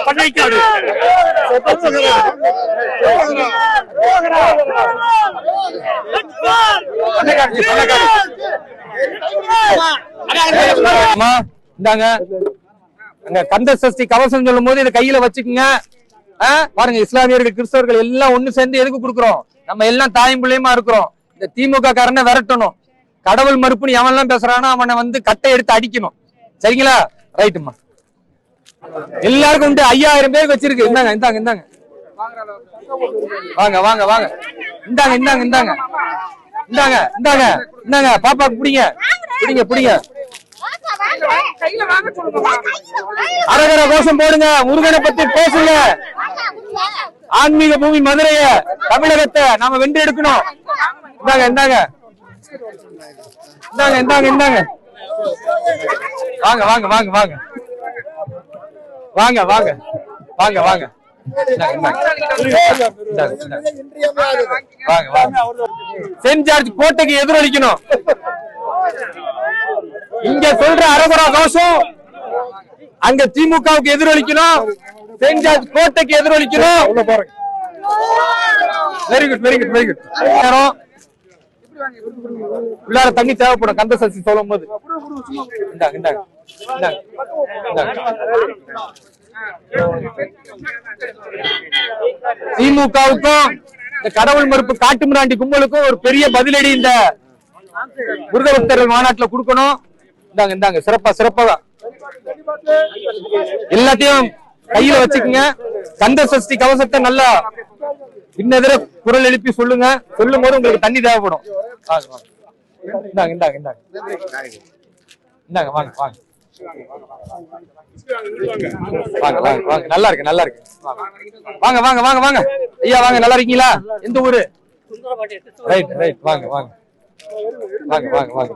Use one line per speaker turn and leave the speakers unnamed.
பண்ணைக்காடு இந்தாங்க. அங்க கந்த சஷ்டி கவசம் சொல்லும் போது இதை கையில வச்சுக்குங்க. பாருங்க, இஸ்லாமியர்கள் கிறிஸ்தவர்கள் எல்லாம் ஒண்ணு சேர்ந்து எதுக்கு கொடுக்குறோம்? நம்ம எல்லாம் தாயும் பிள்ளையுமா இருக்கிறோம். இந்த திமுக காரனை விரட்டணும். கடவுள் மறுப்புன்னு எவன் எல்லாம் பேசுறானோ அவனை வந்து கட்டை எடுத்து அடிக்கணும். சரிங்களா? ரைட்டுமா. எல்லாருக்கும் உண்டு. 5000 பேருக்கு வச்சிருக்கு. இந்தாங்க இந்தாங்க இந்தாங்க. வாங்க வாங்க வாங்க. இந்தாங்க இந்தாங்க இந்தாங்க இந்தாங்க இந்தாங்க இந்தாங்க. பாப்பாக்கு பிடிங்க பிடிங்க பிடிங்க. அரகர கோஷம் போடுங்க. முருகனை பத்தி பேசுங்க. ஆன்மீக பூமி மதுரைய, தமிழகத்தை நாம வென்று எடுக்கணும். இந்தாங்க இந்தாங்க இந்தாங்க இந்தாங்க இந்தாங்க. வாங்க வாங்க வாங்க வாங்க வாங்க வாங்க வாங்க வாங்க. சென்ட் ஜார்ஜ் கோட்டைக்கு எதிரொலிக்கணும். இங்க சொல்ற அரகுரா கோஷம் அங்க திமுகவுக்கு எதிரொலிக்கணும். சென்ட் ஜார்ஜ் கோட்டைக்கு எதிரொலிக்கணும். Very good very good very good. உள்ளார தண்ணி தேவைப்படும் கந்த சஷ்டி சொல்லும் போது. இந்தாங்க இந்தாங்க இந்தாங்க. திமுகவுக்கும் இந்த கடவுள் மறுப்பு காட்டு மிராண்டி கும்பலுக்கும் ஒரு பெரிய பதிலடி இந்த முருகபக்தர்கள் மாநாட்டில் கொடுக்கணும். இந்தாங்க இந்தாங்க. சிறப்பா சிறப்பா எல்லாத்தையும் கையில வச்சுக்கோங்க. கந்த சஷ்டி கவசத்தை நல்லா இன்னெதிர குரல் எழுப்பி சொல்லுங்க. சொல்லும் போது உங்களுக்கு தண்ணி தேவைப்படும். இந்தாங்க இந்தாங்க இந்தாங்க இந்தாங்க. வாங்க வாங்க வாங்க வாங்க வாங்க. நல்லா இருக்கு நல்லா இருக்கு. வாங்க வாங்க வாங்க வாங்க. ஐயா வாங்க. நல்லா இருக்கீங்களா? எந்த ஊரு? Right right. வாங்க வாங்க வாங்க வாங்க வாங்க.